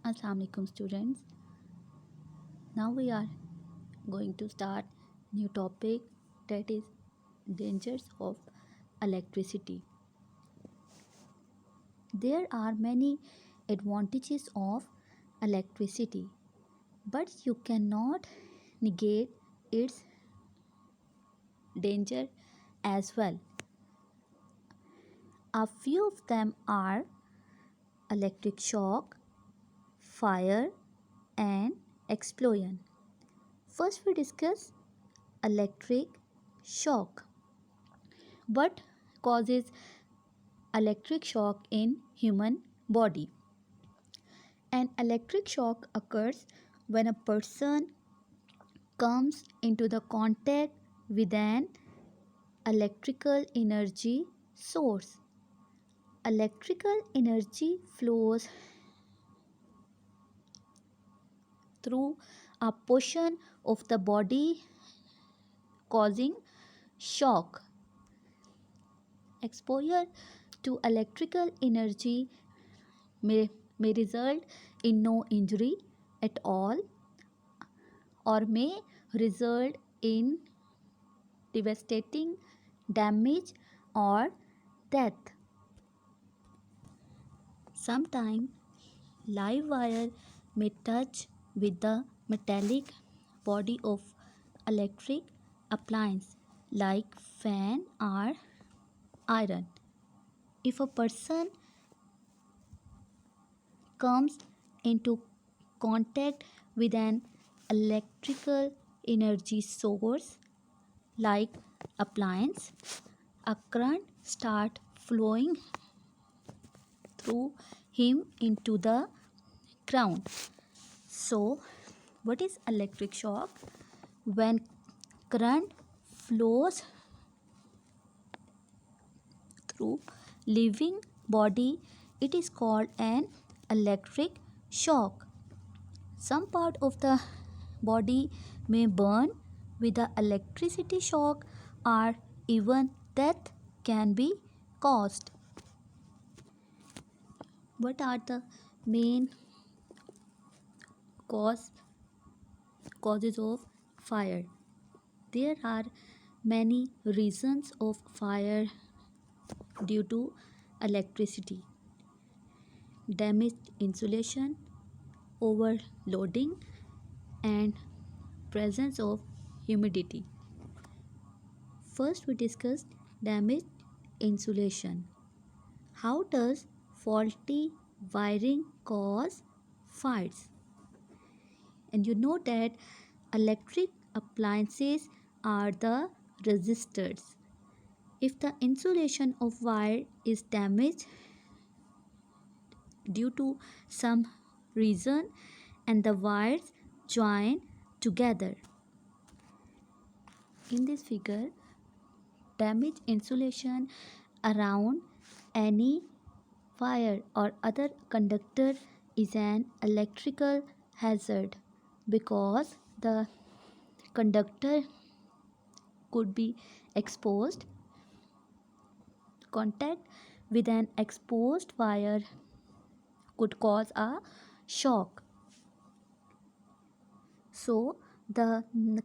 Assalamu alaikum students. Now we are going to start new topic, that is dangers of electricity. There are many advantages of electricity, but you cannot negate its danger as well. A few of them are electric shock, fire and explosion. First we discuss electric shock. What causes electric shock in human body? An electric shock occurs when a person comes into the contact with an electrical energy source. Electrical energy flows through a portion of the body causing shock. Exposure to electrical energy may result in no injury at all or may result in devastating damage or death. Sometimes live wire may touch with the metallic body of electric appliance like fan or iron. If a person comes into contact with an electrical energy source like appliance, a current start flowing through him into the ground. So what is electric shock? When current flows through living body, it is called an electric shock. Some part of the body may burn with the electricity shock or even death can be caused. What are the main causes of fire? There are many reasons of fire due to electricity. Damaged insulation, overloading and presence of humidity. First we discuss damaged insulation. How does faulty wiring cause fires? And you know that electric appliances are the resistors. If the insulation of wire is damaged due to some reason and the wires join together. In this figure, damaged insulation around any wire or other conductor is an electrical hazard because the conductor could be exposed. Contact with an exposed wire could cause a shock. So the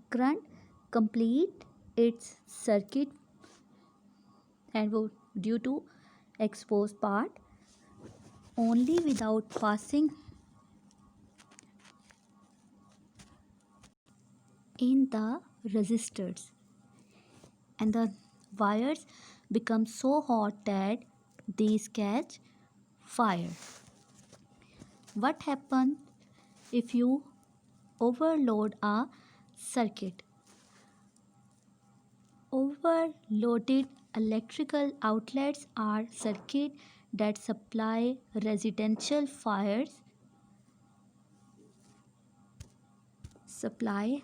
current complete its circuit and due to exposed part only without passing in the resistors, and the wires become so hot that these catch fire. What happens if you overload a circuit? Overloaded electrical outlets are circuits that supply residential fires, supply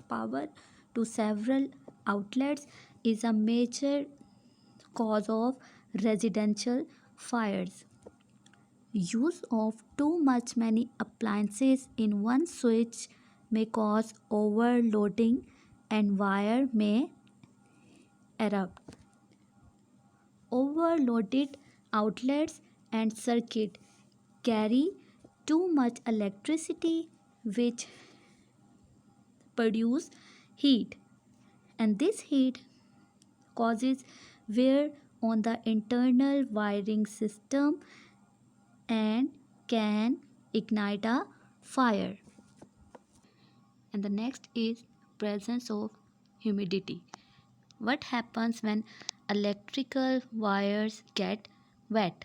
power to several outlets is a major cause of residential fires. Use of too much many appliances in one switch may cause overloading and wire may erupt. Overloaded outlets and circuit carry too much electricity which produce heat, and this heat causes wear on the internal wiring system and can ignite a fire. And the next is presence of humidity. What happens when electrical wires get wet?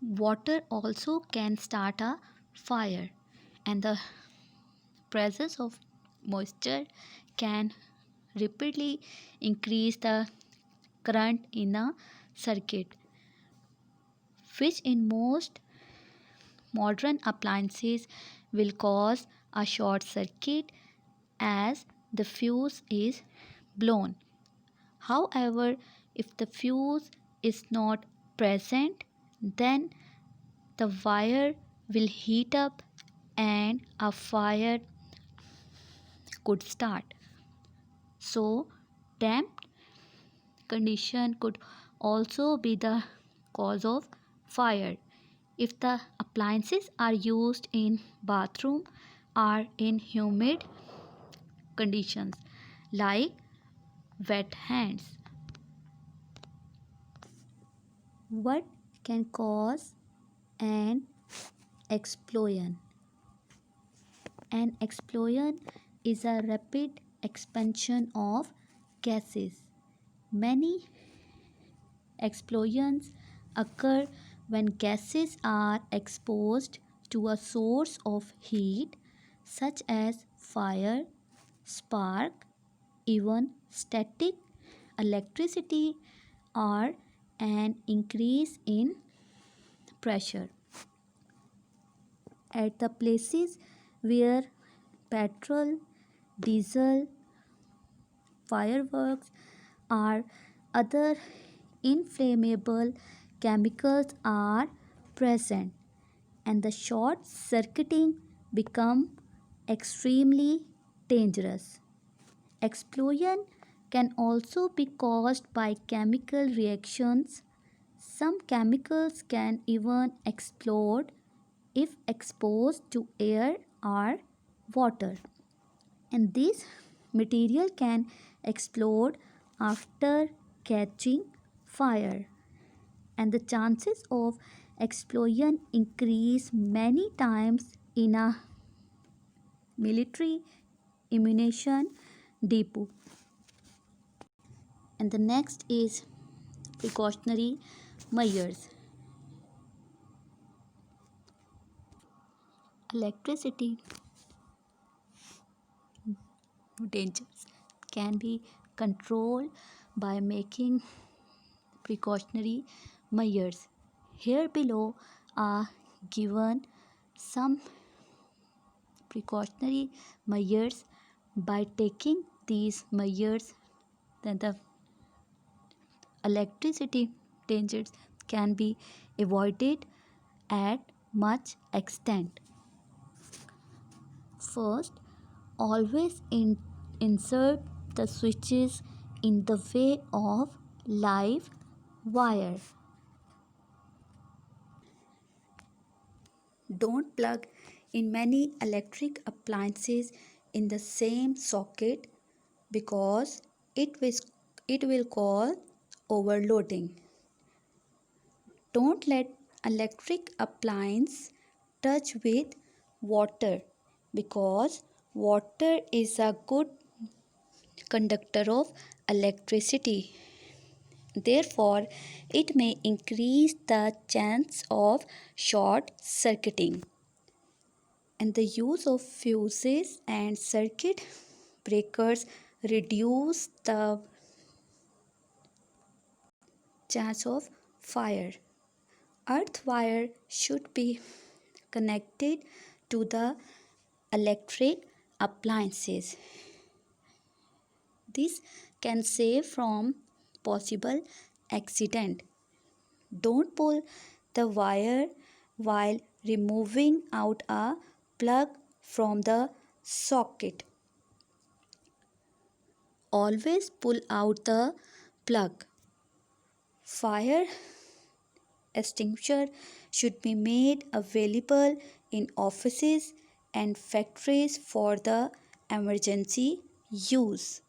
Water also can start a fire, and the presence of moisture can rapidly increase the current in a circuit, which in most modern appliances will cause a short circuit as the fuse is blown. However, if the fuse is not present, then the wire will heat up and a fire could start. So, damp condition could also be the cause of fire. If the appliances are used in bathroom or in humid conditions like wet hands. What can cause an explosion? An explosion is a rapid expansion of gases. Many explosions occur when gases are exposed to a source of heat such as fire, spark, even static electricity, or an increase in pressure. At the places where petrol, diesel, fireworks, or other inflammable chemicals are present, and the short circuiting become extremely dangerous. Explosion can also be caused by chemical reactions. Some chemicals can even explode if exposed to air or water, and this material can explode after catching fire, and the chances of explosion increase many times in a military ammunition depot. And the next is precautionary measures. Electricity dangers can be controlled by making precautionary measures. Here below are given some precautionary measures. By taking these measures, then the electricity dangers can be avoided at much extent. First, always insert the switches in the way of live wire. Don't plug in many electric appliances in the same socket because it will cause overloading. Don't let electric appliance touch with water because water is a good conductor of electricity. Therefore, it may increase the chance of short circuiting. And the use of fuses and circuit breakers reduce the chance of fire. Earth wire should be connected to the electric appliances. This can save from possible accident. Don't pull the wire while removing out a plug from the socket. Always pull out the plug. Fire extinguisher should be made available in offices and factories for the emergency use.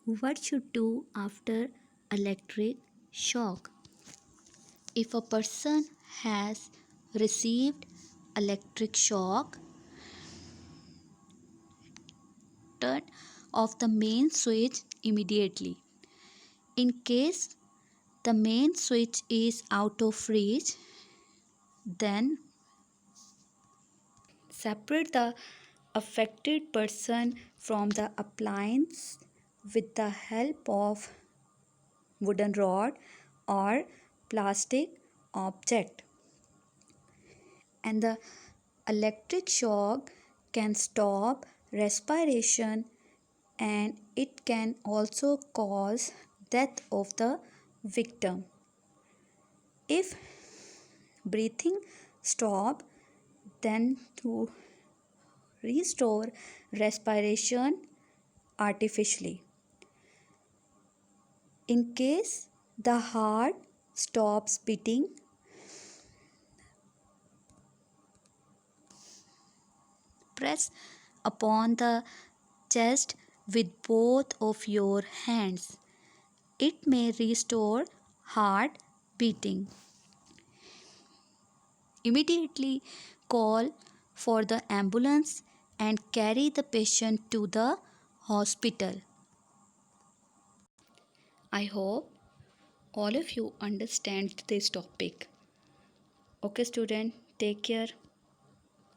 What should do after electric shock? If a person has received electric shock, turn off the main switch immediately. In case the main switch is out of reach, then separate the affected person from the appliance with the help of wooden rod or plastic object. And the electric shock can stop respiration and it can also cause death of the victim. If breathing stop, then to restore respiration artificially. In case the heart stops beating, press upon the chest with both of your hands. It may restore heart beating. Immediately call for the ambulance and carry the patient to the hospital. I hope all of you understand this topic. Okay, student, take care.